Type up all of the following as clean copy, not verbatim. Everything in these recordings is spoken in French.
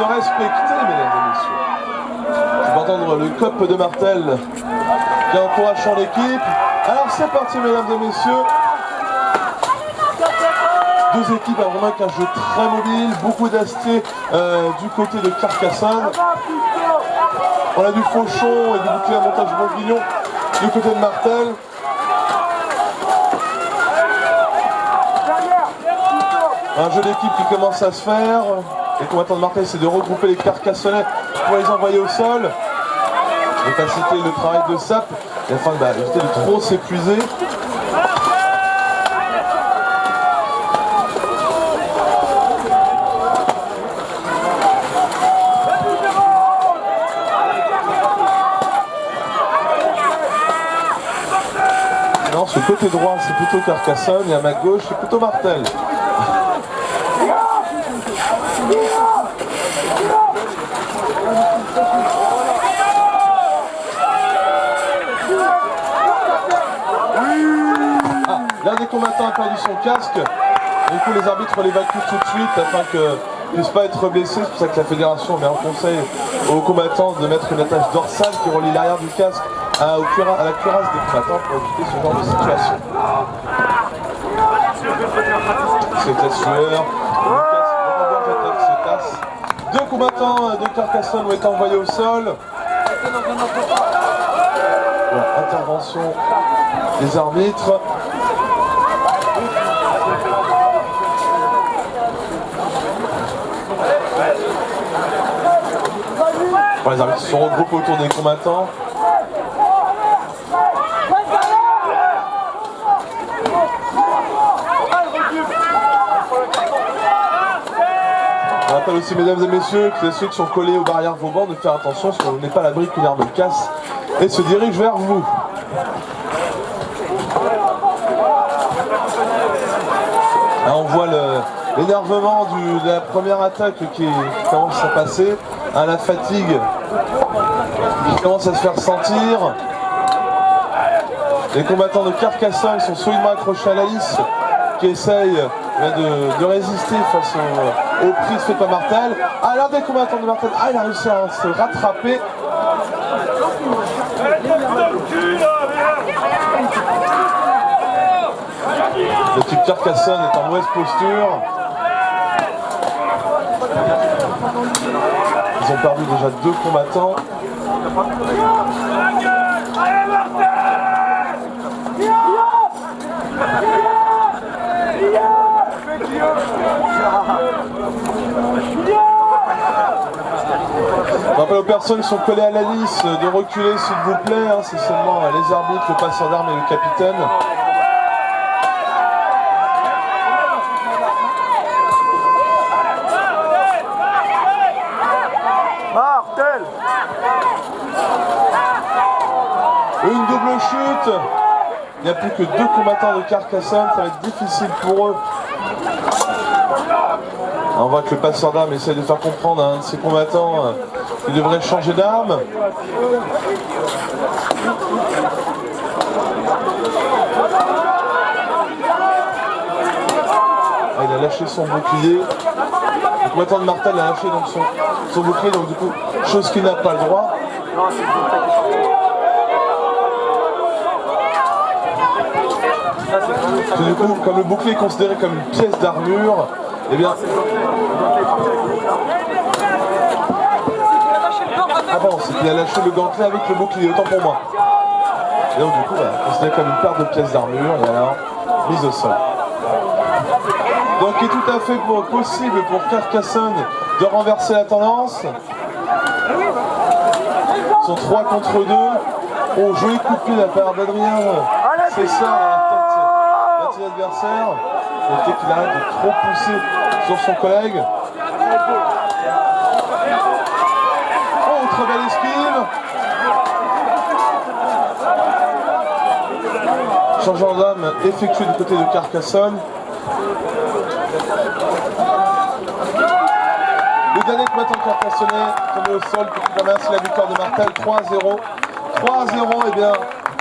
se respecter, mesdames et messieurs. Je vais entendre le cop de Martel qui encourage son équipe. Alors c'est parti, mesdames et messieurs. Deux équipes vraiment avec un jeu très mobile, beaucoup d'astiers du côté de Carcassonne. On a du Fauchon et du bouclier à montage Bourguignon du côté de Martel. Un jeu d'équipe qui commence à se faire. Les combattants de Martel, c'est de regrouper les Carcassonnais pour les envoyer au sol. Et faciliter le travail de Sap et afin d'éviter de trop s'épuiser. Non, ce côté droit, c'est plutôt Carcassonne et à ma gauche, c'est plutôt Martel. L'un des combattants a perdu son casque. Du coup, les arbitres l'évacuent tout de suite afin qu'il ne puisse pas être blessé. C'est pour ça que la fédération met en conseil aux combattants de mettre une attache dorsale qui relie l'arrière du casque à la cuirasse des combattants pour éviter ce genre de situation. C'est la sueur. Deux combattants de Carcassonne ont été envoyés au sol. Bon, intervention des arbitres. Bon, les arbitres se sont regroupés autour des combattants. On rappelle aussi, mesdames et messieurs, que ceux qui sont collés aux barrières Vauban de faire attention, parce qu'on n'est pas à l'abri qu'une arme casse et se dirige vers vous. Là, on voit l'énervement de la première attaque qui commence à passer, la fatigue qui commence à se faire sentir. Les combattants de Carcassonne sont solidement accrochés à la lisse, qui essayent de résister face aux prises faites par Martel. Ah, l'un des combattants de Martel, il a réussi à se rattraper. L'équipe Carcassonne est en mauvaise posture. Ils ont perdu déjà 2 combattants. Je rappelle aux personnes qui sont collées à la lisse de reculer s'il vous plaît, hein, c'est seulement les arbitres, le passeur d'armes et le capitaine. Martel. Une double chute. Il n'y a plus que 2 combattants de Carcassonne, ça va être difficile pour eux. On voit que le passeur d'armes essaie de faire comprendre à un de ses combattants qu'il devrait changer d'arme. Ah, il a lâché son bouclier. Le combattant de Martel a lâché donc son bouclier, donc du coup, chose qu'il n'a pas le droit. Du coup, comme le bouclier est considéré comme une pièce d'armure, eh bien... Ah bon, c'est qu'il a lâché le gantelet avec le bouclier, autant pour moi. Et donc du coup, considéré comme une paire de pièces d'armure, et alors, mise au sol. Donc il est tout à fait possible pour Carcassonne de renverser la tendance. Ils sont 3 contre 2. Oh, joli coup de pied de la part d'Adrien. C'est ça, la tête de l'adversaire. Il faut qu'il arrête de trop pousser sur son collègue. Oh, très belle esquive. Changement d'âme effectué du côté de Carcassonne. Le dernier combattant carcassonnais tombé au sol qui remercie la victoire de Martel, 3-0. 3-0 et bien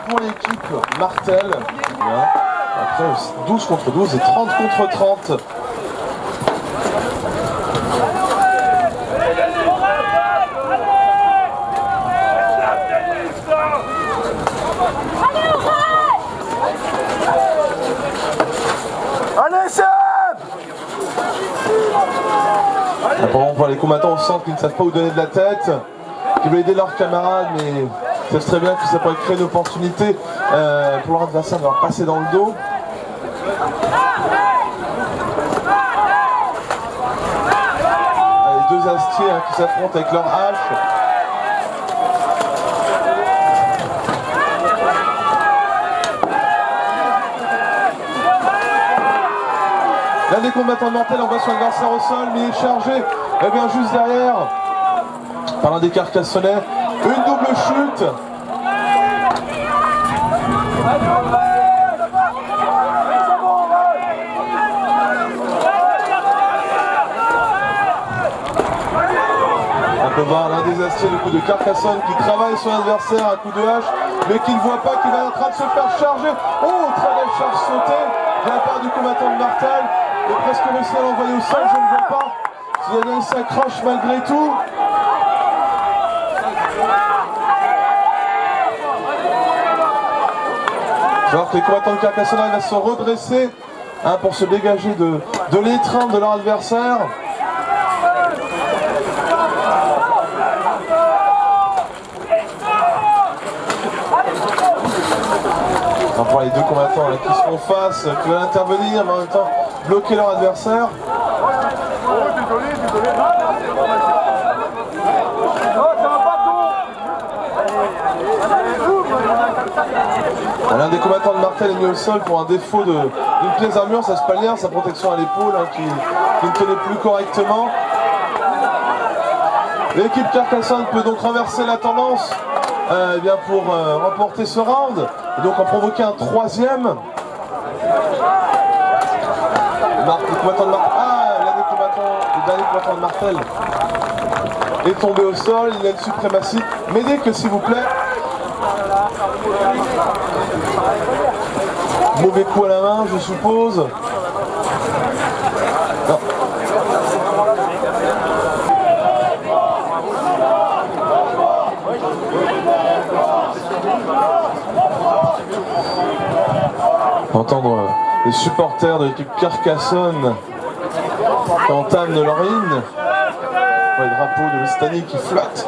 pour l'équipe Martel. Bien. Après 12 contre 12 et 30 contre 30. Voilà, les combattants au centre qui ne savent pas où donner de la tête, qui veulent aider leurs camarades, mais savent très bien que ça pourrait créer une opportunité pour leur adversaire de leur passer dans le dos. Les deux astiers qui s'affrontent avec leur hache. L'un des combattants mortels envoie son adversaire au sol, mais il est chargé. Et bien juste derrière, par l'un des Carcassonnais, une double chute. On peut voir l'un des astiers, le coup de Carcassonne, qui travaille son adversaire à coup de hache, mais qui ne voit pas qu'il est en train de se faire charger. Oh, très belle charge sautée de la part du combattant de Martel. Et presque réussi à l'envoyer au sol, je ne vois pas. Si il s'accroche malgré tout. Alors que les combattants de Carcassonne arrivent à se redresser pour se dégager de l'étreinte de leur adversaire. Pour les deux combattants qui se font face, qui veulent intervenir, mais en même temps bloquer leur adversaire. L'un des combattants de Martel est mis au sol pour un défaut d'une pièce d'armure, sa spalière, sa protection à l'épaule qui ne tenait plus correctement. L'équipe Carcassonne peut donc renverser la tendance pour remporter ce round et donc en provoquer un troisième. Le dernier combattant de Martel est tombé au sol, il a une suprématie. Médec, s'il vous plaît. Mauvais coup à la main, je suppose. Non. Entendre les supporters de l'équipe Carcassonne qui entament leur hymne. Le drapeau de l'Estanie qui flotte.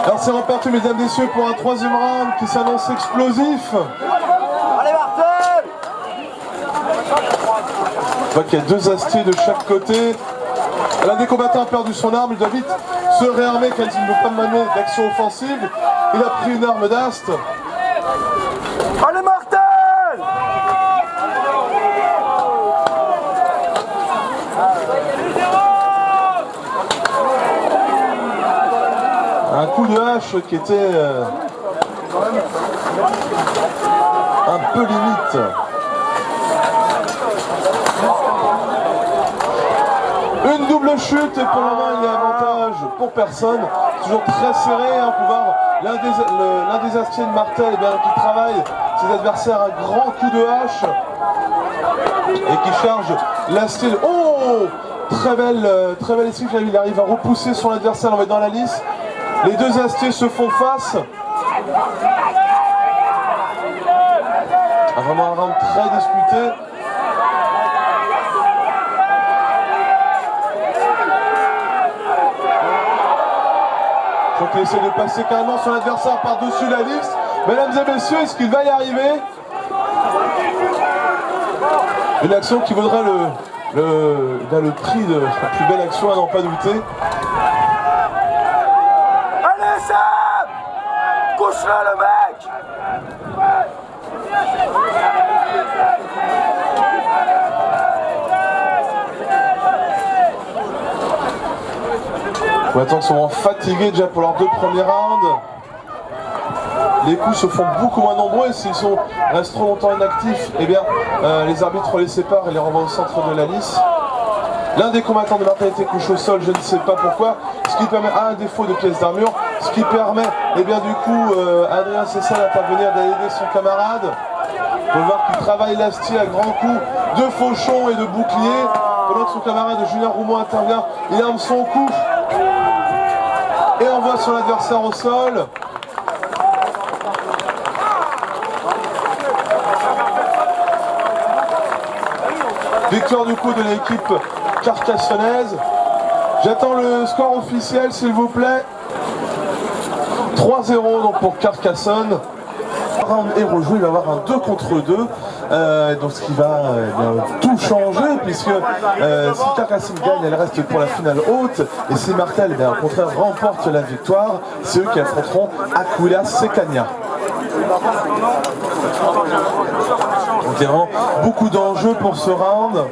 Alors c'est reparti, mesdames et messieurs, pour un troisième round qui s'annonce explosif. Allez Martel! On voit qu'il y a deux astiers de chaque côté. L'un des combattants a perdu son arme, il doit vite se réarmer car il ne veut pas mener d'action offensive. Il a pris une arme d'ast. Allez Martel! Un coup de hache qui était un peu limite. Une double chute et pour le moment il y a avantage pour personne. Toujours très serré, on peut voir l'un des astiers de Martel qui travaille ses adversaires à grands coups de hache et qui charge l'astier. Oh, très belle esquive, il arrive à repousser son adversaire, l'envoyer dans la lisse. Les deux astiers se font face. Vraiment un round très disputé. Je crois qu'il essaie de passer carrément son adversaire par-dessus la liste. Mesdames et messieurs, est-ce qu'il va y arriver? Une action qui vaudrait le prix de la plus belle action à n'en pas douter. Allez Sam! Couche-le le mec! Les combattants sont fatigués déjà pour leurs deux premiers rounds. Les coups se font beaucoup moins nombreux et s'ils restent trop longtemps inactifs, eh bien, les arbitres les séparent et les renvoient au centre de la lisse. L'un des combattants de Martel a été couché au sol, je ne sais pas pourquoi, ce qui permet un défaut de pièce d'armure, ce qui permet, eh bien, du coup, Adrien Cessel d'intervenir, d'aider son camarade. On peut voir qu'il travaille l'astier à grands coups de fauchon et de bouclier, pendant que son camarade Julien Roumont intervient, il arme son coup et envoie son adversaire au sol. Victoire du coup de l'équipe carcassonnaise. J'attends le score officiel s'il vous plaît. 3-0 donc pour Carcassonne. Round est rejoué, il va y avoir un 2 contre 2. Donc ce qui va tout changer puisque si Carcassonne gagne, elle reste pour la finale haute, et si Martel au contraire remporte la victoire, c'est eux qui affronteront Aquila Secania. Donc il y a vraiment beaucoup d'enjeux pour ce round.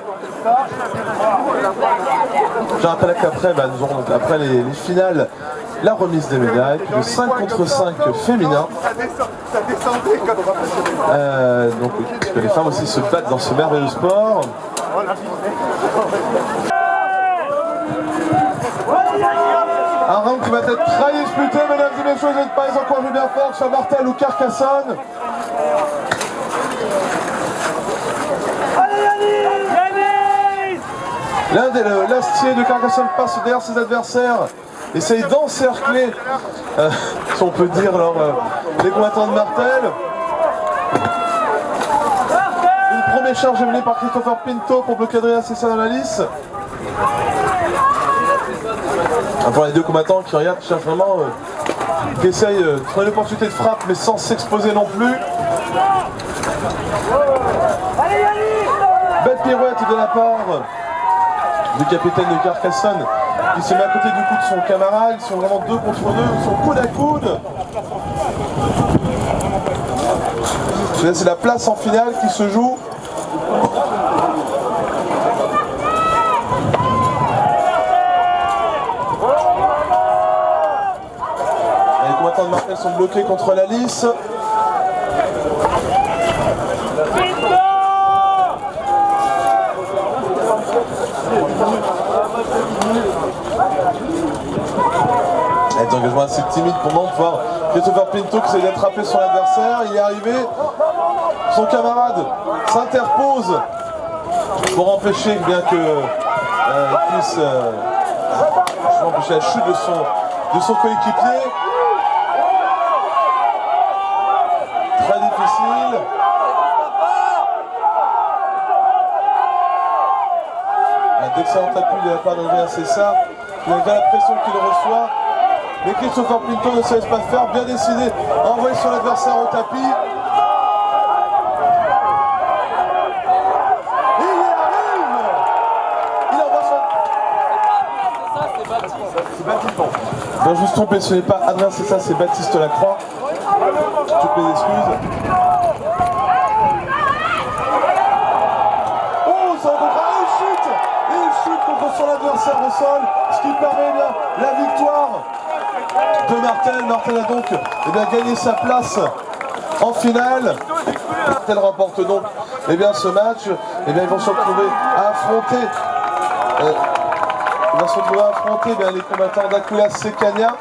Je rappelle qu'après, nous aurons donc après les finales, la remise des médailles, puis le 5 contre 5 féminin. Donc parce que les femmes aussi se battent dans ce merveilleux sport. Un round qui va être très disputé, mesdames et messieurs, vous n'êtes pas les encourager bien fort, que ce soit Martel ou Carcassonne. L'un des lastiers de Carcassonne passe derrière ses adversaires, essaye d'encercler, si on peut dire, les combattants de Martel. Une première charge est menée par Christopher Pinto pour bloquer Adrien Cessa dans la lisse. Pour les deux combattants qui regardent, qui cherchent vraiment, qui essayent de trouver l'opportunité de frappe, mais sans s'exposer non plus. Belle pirouette de la part du capitaine de Carcassonne qui se met à côté du coup de son camarade. Ils sont vraiment 2 contre 2, ils sont coude à coude. C'est la place en finale qui se joue. Les combattants de Martel sont bloqués contre la lisse. Des engagements assez timides pour voir Christopher Pinto qui essaie d'attraper son adversaire. Il est arrivé, son camarade s'interpose pour empêcher bien que puisse empêcher la chute de son coéquipier. Très difficile. D'excellent appui de la part d'Adrien Cessa. Il a la pression qu'il reçoit. Mais Christopher Pinto ne se laisse pas faire, bien décidé à envoyer son adversaire au tapis. Et il y arrive. Il envoie son... C'est Baptiste. Bon, je me suis trompé, ce n'est pas Adrien Cessa, c'est Baptiste Lacroix. Toutes mes excuses. Oh, ça va une chute. Et une chute contre son adversaire au sol, ce qui permet la victoire de Martel. Martel a donc gagné sa place en finale. Martel remporte donc ce match. Ils vont se retrouver à affronter, les combattants d'Aquila Secania.